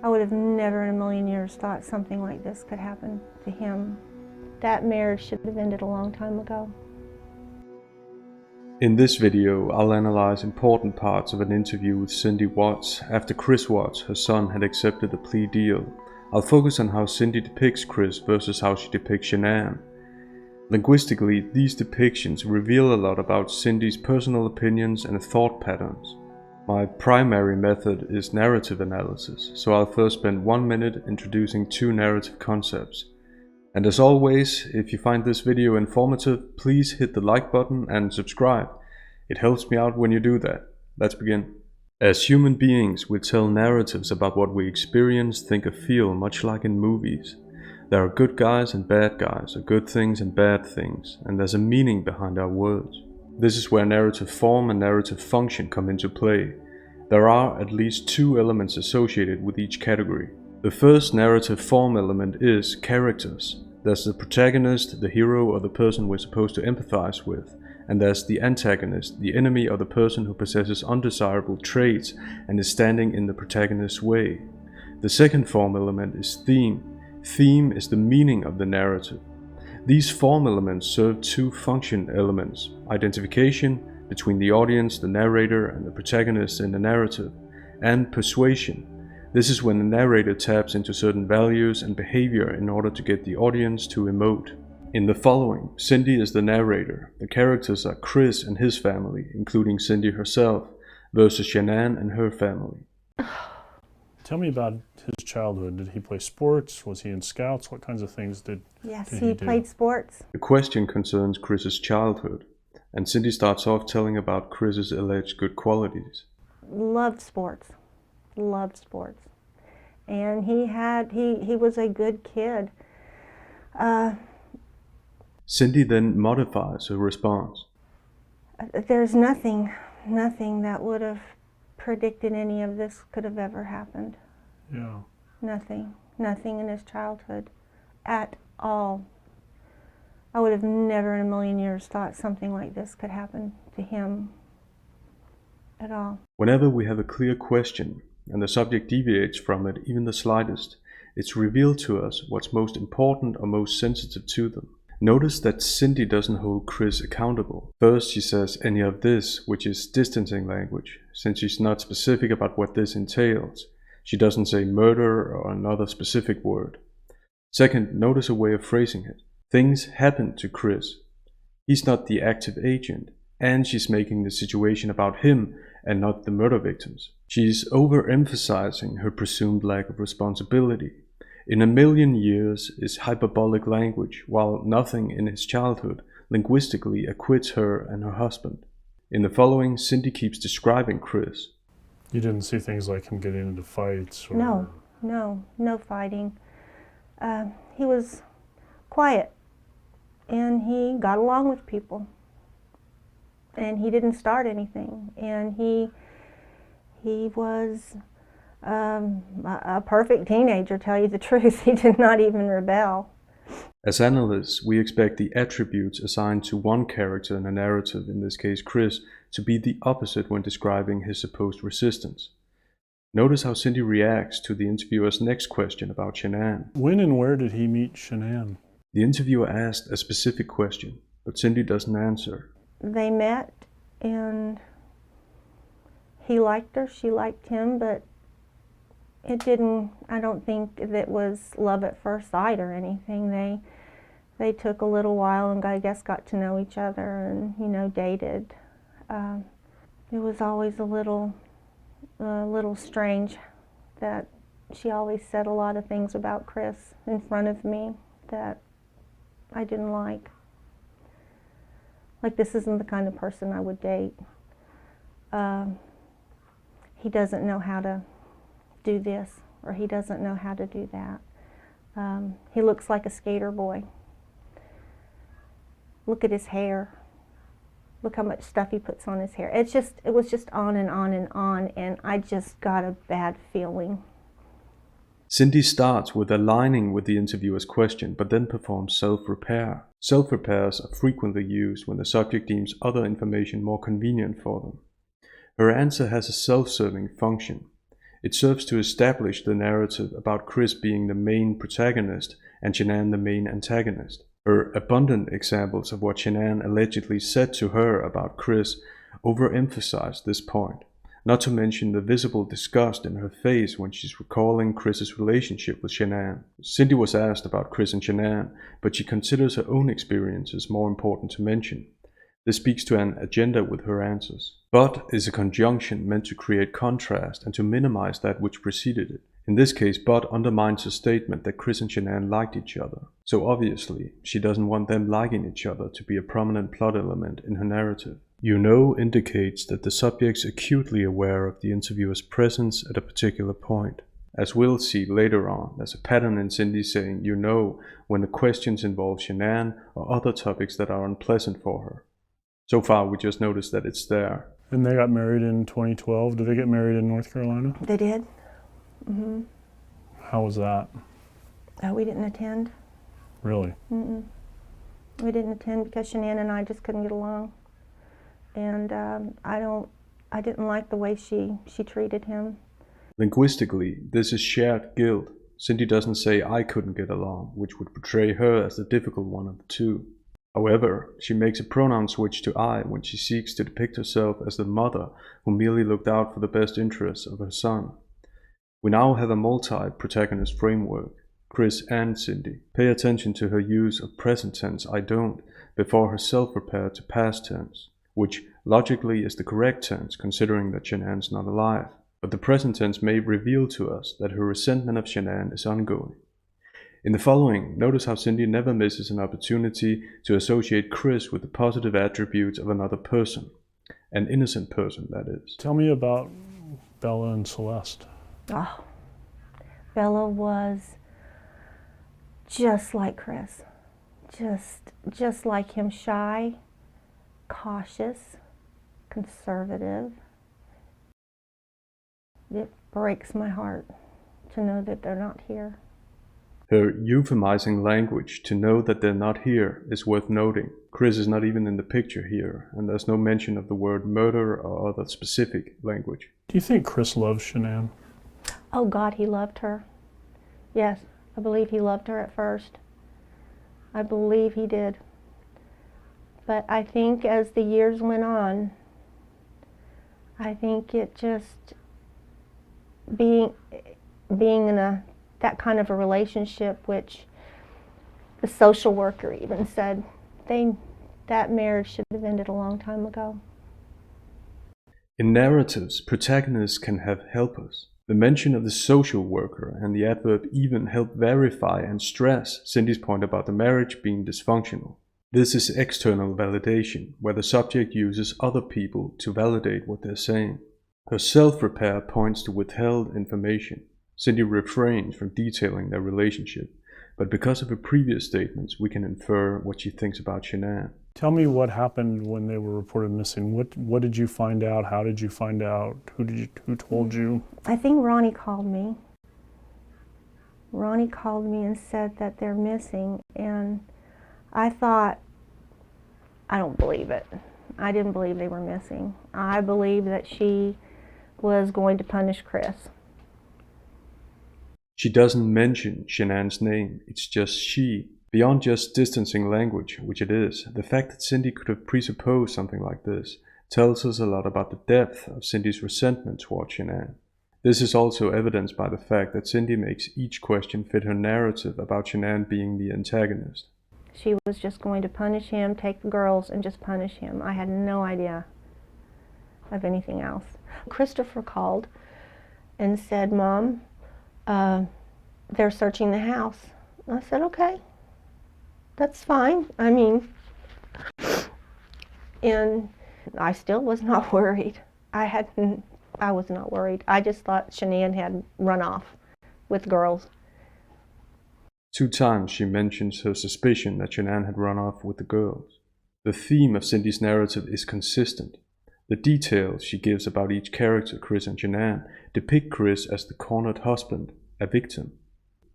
I would have never in a million years thought something like this could happen to him. That marriage should have ended a long time ago. In this video, I'll analyze important parts of an interview with Cindy Watts after Chris Watts, her son, had accepted a plea deal. I'll focus on how Cindy depicts Chris versus how she depicts Shanann. Linguistically, these depictions reveal a lot about Cindy's personal opinions and thought patterns. My primary method is narrative analysis, so I'll first spend 1 minute introducing 2 narrative concepts. And as always, if you find this video informative, please hit the like button and subscribe. It helps me out when you do that. Let's begin. As human beings, we tell narratives about what we experience, think or feel, much like in movies. There are good guys and bad guys, or good things and bad things, and there's a meaning behind our words. This is where narrative form and narrative function come into play. There are at least 2 elements associated with each category. The first narrative form element is characters. There's the protagonist, the hero, or the person we're supposed to empathize with, and there's the antagonist, the enemy, or the person who possesses undesirable traits and is standing in the protagonist's way. The second form element is theme. Theme is the meaning of the narrative. These form elements serve 2 function elements: identification between the audience, the narrator, and the protagonist in the narrative, and persuasion. This is when the narrator taps into certain values and behavior in order to get the audience to emote. In the following, Cindy is the narrator. The characters are Chris and his family, including Cindy herself, versus Shanann and her family. Tell me about his childhood. Did he play sports? Was he in scouts? What kinds of things did He played sports. The question concerns Chris's childhood, and Cindy starts off telling about Chris's alleged good qualities. Loved sports. Loved sports. And he was a good kid. Cindy then modifies her response. There's nothing that would have predicted any of this could have ever happened. Yeah. Nothing in his childhood at all. I would have never in a million years thought something like this could happen to him at all. Whenever we have a clear question and the subject deviates from it even the slightest, it's revealed to us what's most important or most sensitive to them. Notice that Cindy doesn't hold Chris accountable. First she says any of this, which is distancing language, since she's not specific about what this entails. She doesn't say murder or another specific word. Second, notice a way of phrasing it. Things happen to Chris. He's not the active agent, and she's making the situation about him and not the murder victims. She's overemphasizing her presumed lack of responsibility. In a million years is hyperbolic language, while nothing in his childhood linguistically acquits her and her husband. In the following, Cindy keeps describing Chris. You didn't see things like him getting into fights? Or... No fighting. He was quiet, and he got along with people, and he didn't start anything, and he was a perfect teenager, tell you the truth. He did not even rebel. As analysts, we expect the attributes assigned to one character in a narrative, in this case Chris, to be the opposite when describing his supposed resistance. Notice how Cindy reacts to the interviewer's next question about Shanann. When and where did he meet Shanann? The interviewer asked a specific question, but Cindy doesn't answer. They met, and he liked her, she liked him, but it didn't, I don't think that was love at first sight or anything. They took a little while and I guess got to know each other and, dated. It was always a little strange that she always said a lot of things about Chris in front of me that I didn't like. Like, this isn't the kind of person I would date. He doesn't know how to do this, or he doesn't know how to do that. He looks like a skater boy. Look at his hair. Look how much stuff he puts on his hair. It was just on and on and on, and I just got a bad feeling. Cindy starts with aligning with the interviewer's question, but then performs self-repair. Self-repairs are frequently used when the subject deems other information more convenient for them. Her answer has a self-serving function. It serves to establish the narrative about Chris being the main protagonist and Shanann the main antagonist. Her abundant examples of what Shanann allegedly said to her about Chris overemphasize this point, not to mention the visible disgust in her face when she's recalling Chris's relationship with Shanann. Cindy was asked about Chris and Shanann, but she considers her own experiences more important to mention. This speaks to an agenda with her answers. But is a conjunction meant to create contrast and to minimize that which preceded it. In this case, but undermines her statement that Chris and Shanann liked each other. So obviously, she doesn't want them liking each other to be a prominent plot element in her narrative. You know indicates that the subject's acutely aware of the interviewer's presence at a particular point. As we'll see later on, there's a pattern in Cindy saying you know when the questions involve Shanann or other topics that are unpleasant for her. So far, we just noticed that it's there. And they got married in 2012. Did they get married in North Carolina? They did. Mm-hmm. How was that? We didn't attend. Really? Mm-mm. We didn't attend because Shanann and I just couldn't get along. And I didn't like the way she treated him. Linguistically, this is shared guilt. Cindy doesn't say I couldn't get along, which would portray her as the difficult one of the two. However, she makes a pronoun switch to I when she seeks to depict herself as the mother who merely looked out for the best interests of her son. We now have a multi-protagonist framework, Chris and Cindy. Pay attention to her use of present tense I don't before her self-repair to past tense, which logically is the correct tense considering that Shanann's not alive. But the present tense may reveal to us that her resentment of Shanann is ongoing. In the following, notice how Cindy never misses an opportunity to associate Chris with the positive attributes of another person. An innocent person, that is. Tell me about Bella and Celeste. Oh, Bella was just like Chris. Just like him, shy, cautious, conservative. It breaks my heart to know that they're not here. Her euphemizing language to know that they're not here is worth noting. Chris is not even in the picture here, and there's no mention of the word murder or other specific language. Do you think Chris loves Shanann? Oh God, he loved her. Yes, I believe he loved her at first. I believe he did. But I think as the years went on, I think it just being in that kind of a relationship, which the social worker even said that marriage should have ended a long time ago. In narratives, protagonists can have helpers. The mention of the social worker and the adverb even help verify and stress Cindy's point about the marriage being dysfunctional. This is external validation, where the subject uses other people to validate what they're saying. Her self-repair points to withheld information. Cindy refrains from detailing their relationship, but because of her previous statements, we can infer what she thinks about Shanann. Tell me what happened when they were reported missing. What did you find out? How did you find out? Who told you? I think Ronnie called me. Ronnie called me and said that they're missing, and I thought, I don't believe it. I didn't believe they were missing. I believed that she was going to punish Chris. She doesn't mention Shanann's name, it's just she. Beyond just distancing language, which it is, the fact that Cindy could have presupposed something like this tells us a lot about the depth of Cindy's resentment toward Shanann. This is also evidenced by the fact that Cindy makes each question fit her narrative about Shanann being the antagonist. She was just going to punish him, take the girls, and just punish him. I had no idea of anything else. Christopher called and said, Mom, they're searching the house. I said, okay, that's fine. I mean, and I still was not worried. I was not worried. I just thought Shanann had run off with girls. 2 times she mentions her suspicion that Shanann had run off with the girls. The theme of Cindy's narrative is consistent. The details she gives about each character, Chris and Shanann, depict Chris as the cornered husband, a victim.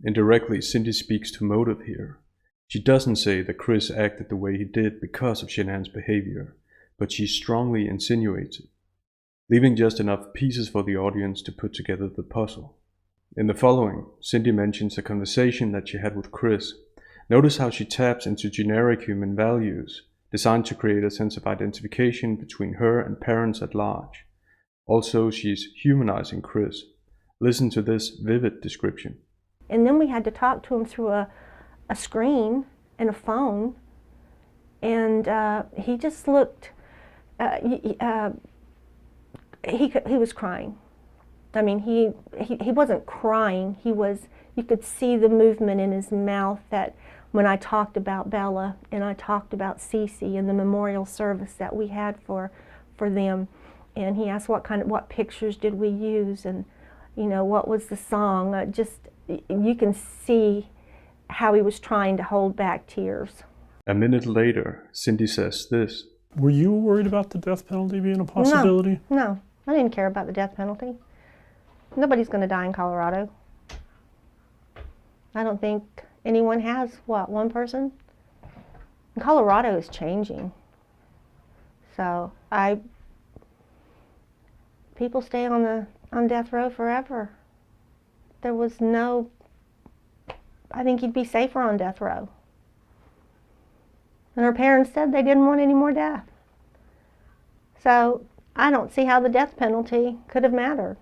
Indirectly, Cindy speaks to motive here. She doesn't say that Chris acted the way he did because of Shanann's behavior, but she strongly insinuates it. leaving just enough pieces for the audience to put together the puzzle. In the following, Cindy mentions a conversation that she had with Chris. Notice how she taps into generic human values, designed to create a sense of identification between her and parents at large. Also, she's humanizing Chris. Listen to this vivid description. And then we had to talk to him through a screen and a phone, and he just looked, he was crying. I mean, he wasn't crying, you could see the movement in his mouth that when I talked about Bella and I talked about Cece and the memorial service that we had for them. And he asked what pictures did we use, and what was the song. You can see how he was trying to hold back tears. A minute later, Cindy says this. Were you worried about the death penalty being a possibility? No, I didn't care about the death penalty. Nobody's going to die in Colorado. I don't think anyone has. One person? And Colorado is changing. So people stay on death row forever. I think you'd be safer on death row. And her parents said they didn't want any more death. So I don't see how the death penalty could have mattered.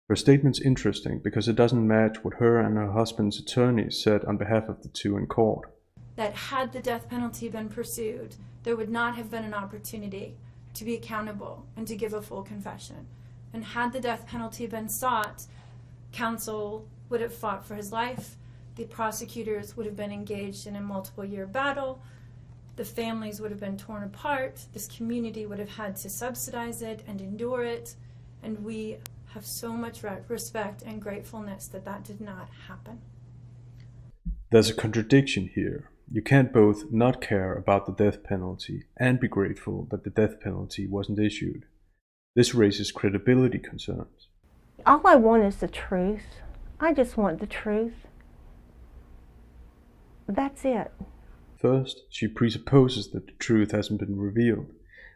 Her statement's interesting because it doesn't match what her and her husband's attorneys said on behalf of the two in court. That had the death penalty been pursued, there would not have been an opportunity to be accountable and to give a full confession. And had the death penalty been sought, counsel would have fought for his life, the prosecutors would have been engaged in a multiple-year battle, the families would have been torn apart, this community would have had to subsidize it and endure it, and we have so much respect and gratefulness that did not happen. There's a contradiction here. You can't both not care about the death penalty and be grateful that the death penalty wasn't issued. This raises credibility concerns. All I want is the truth. I just want the truth. That's it. First, she presupposes that the truth hasn't been revealed,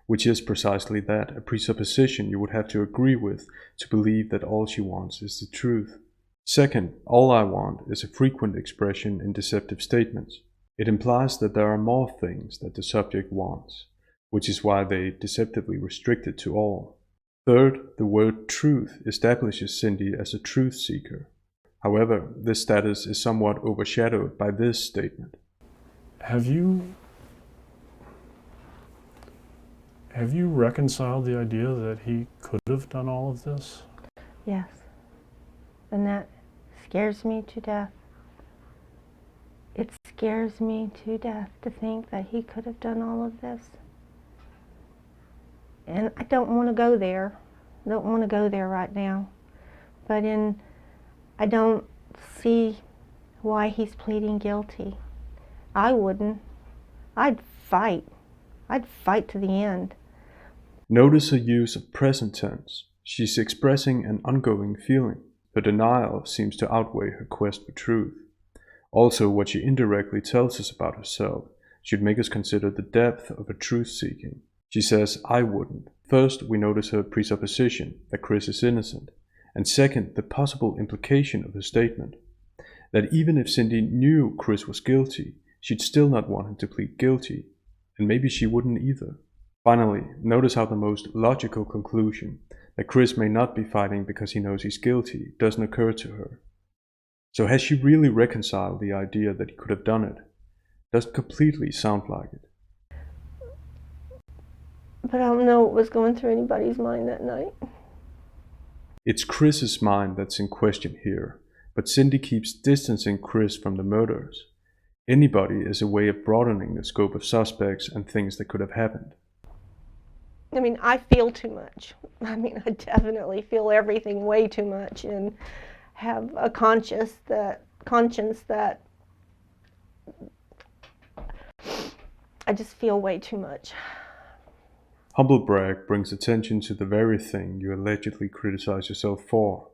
which is precisely that, a presupposition you would have to agree with to believe that all she wants is the truth. Second, all I want is a frequent expression in deceptive statements. It implies that there are more things that the subject wants, which is why they deceptively restrict it to all. Third, the word truth establishes Cindy as a truth seeker. However, this status is somewhat overshadowed by this statement. Have you reconciled the idea that he could have done all of this? Yes. And that scares me to death. It scares me to death to think that he could have done all of this. And I don't want to go there. I don't want to go there right now. But I don't see why he's pleading guilty. I wouldn't. I'd fight. I'd fight to the end. Notice her use of present tense. She's expressing an ongoing feeling. Her denial seems to outweigh her quest for truth. Also, what she indirectly tells us about herself should make us consider the depth of her truth-seeking. She says, I wouldn't. First, we notice her presupposition that Chris is innocent. And second, the possible implication of her statement, that even if Cindy knew Chris was guilty, she'd still not want him to plead guilty, and maybe she wouldn't either. Finally, notice how the most logical conclusion, that Chris may not be fighting because he knows he's guilty, doesn't occur to her. So has she really reconciled the idea that he could have done it? Doesn't completely sound like it. But I don't know what was going through anybody's mind that night. It's Chris's mind that's in question here, but Cindy keeps distancing Chris from the murders. Anybody is a way of broadening the scope of suspects and things that could have happened. I mean, I feel too much. I mean, I definitely feel everything way too much and have a conscience that I just feel way too much. Humble brag brings attention to the very thing you allegedly criticize yourself for.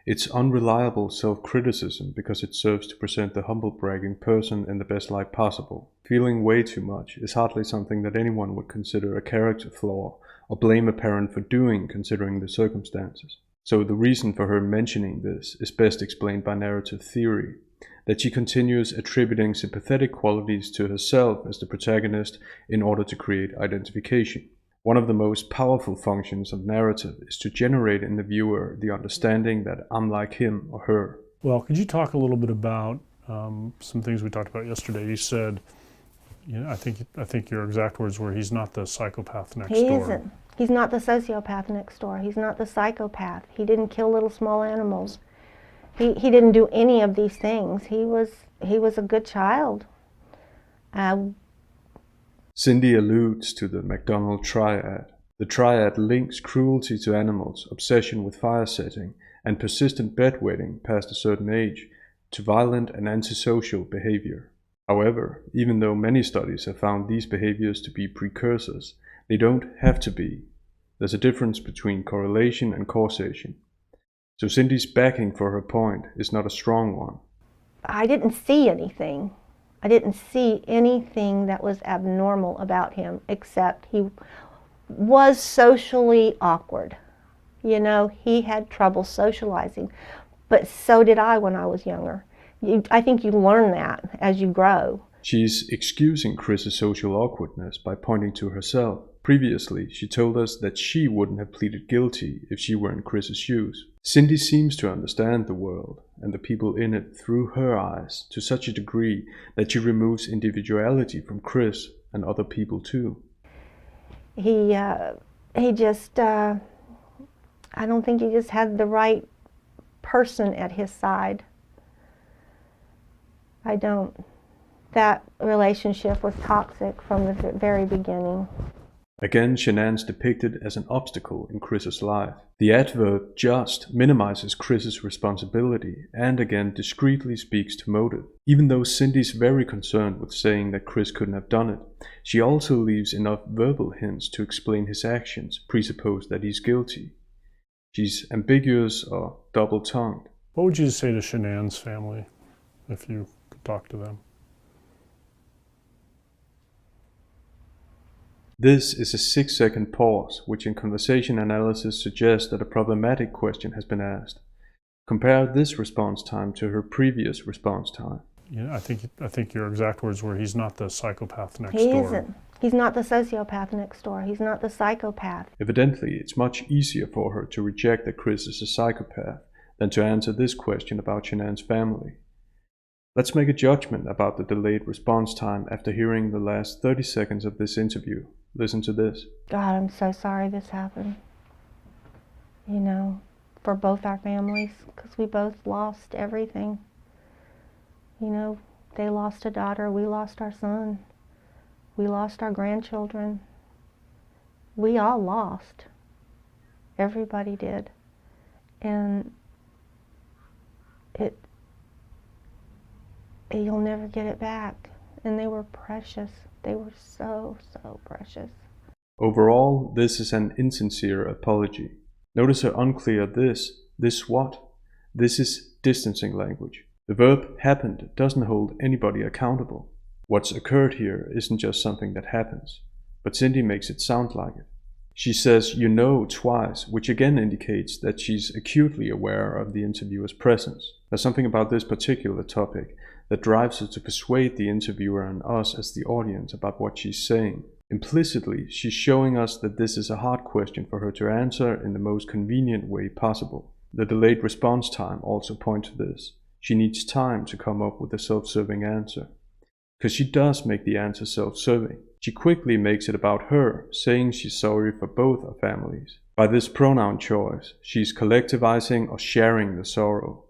It's unreliable self-criticism because it serves to present the humble bragging person in the best light possible. Feeling way too much is hardly something that anyone would consider a character flaw or blame a parent for doing considering the circumstances. So the reason for her mentioning this is best explained by narrative theory, that she continues attributing sympathetic qualities to herself as the protagonist in order to create identification. One of the most powerful functions of narrative is to generate in the viewer the understanding that I'm like him or her. Well, could you talk a little bit about some things we talked about yesterday? You said, I think your exact words were, he's not the psychopath next He door. isn't. He's not the sociopath next door. He's not the psychopath. He didn't kill little small animals. He didn't do any of these things. He was a good child. Cindy alludes to the MacDonald triad. The triad links cruelty to animals, obsession with fire setting, and persistent bedwetting past a certain age to violent and antisocial behavior. However, even though many studies have found these behaviors to be precursors, they don't have to be. There's a difference between correlation and causation. So Cindy's backing for her point is not a strong one. I didn't see anything. I didn't see anything that was abnormal about him, except he was socially awkward. He had trouble socializing, but so did I when I was younger. I think you learn that as you grow. She's excusing Chris's social awkwardness by pointing to herself. Previously, she told us that she wouldn't have pleaded guilty if she were in Chris's shoes. Cindy seems to understand the world and the people in it through her eyes to such a degree that she removes individuality from Chris and other people too. He just, I don't think he just had the right person at his side. I don't. That relationship was toxic from the very beginning. Again, Shanann's depicted as an obstacle in Chris's life. The adverb just minimizes Chris's responsibility and again discreetly speaks to motive. Even though Cindy's very concerned with saying that Chris couldn't have done it, she also leaves enough verbal hints to explain his actions, presuppose that he's guilty. She's ambiguous or double-tongued. What would you say to Shanann's family if you could talk to them? This is a 6-second pause, which in conversation analysis suggests that a problematic question has been asked. Compare this response time to her previous response time. I think your exact words were, he's not the psychopath next He door. isn't. He's not the sociopath next door. He's not the psychopath. Evidently, it's much easier for her to reject that Chris is a psychopath than to answer this question about Shanann's family. Let's make a judgment about the delayed response time after hearing the last 30 seconds of this interview. Listen to this. God, I'm so sorry this happened. For both our families, because we both lost everything. They lost a daughter, we lost our son. We lost our grandchildren. We all lost. Everybody did. And you'll never get it back. And they were precious. They were so, so precious. Overall, this is an insincere apology. Notice how unclear this what? This is distancing language. The verb happened doesn't hold anybody accountable. What's occurred here isn't just something that happens, but Cindy makes it sound like it. She says twice, which again indicates that she's acutely aware of the interviewer's presence. There's something about this particular topic that drives her to persuade the interviewer and us as the audience about what she's saying. Implicitly, she's showing us that this is a hard question for her to answer in the most convenient way possible. The delayed response time also points to this. She needs time to come up with a self-serving answer. Because she does make the answer self-serving. She quickly makes it about her, saying she's sorry for both her families. By this pronoun choice, she's collectivizing or sharing the sorrow.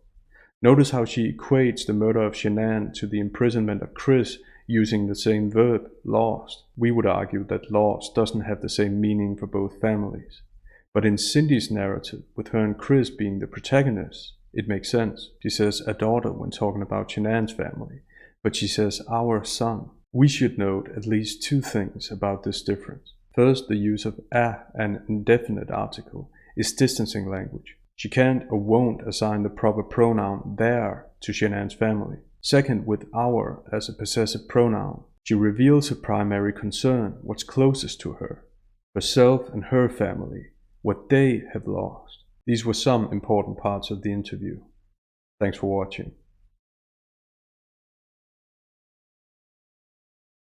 Notice how she equates the murder of Shanann to the imprisonment of Chris using the same verb, lost. We would argue that lost doesn't have the same meaning for both families. But in Cindy's narrative, with her and Chris being the protagonists, it makes sense. She says a daughter when talking about Shanann's family, but she says our son. We should note at least two things about this difference. First, the use of an indefinite article, is distancing language. She can't or won't assign the proper pronoun their to Shanann's family. Second, with our as a possessive pronoun, she reveals her primary concern, what's closest to her. herself and her family, what they have lost. These were some important parts of the interview. Thanks for watching.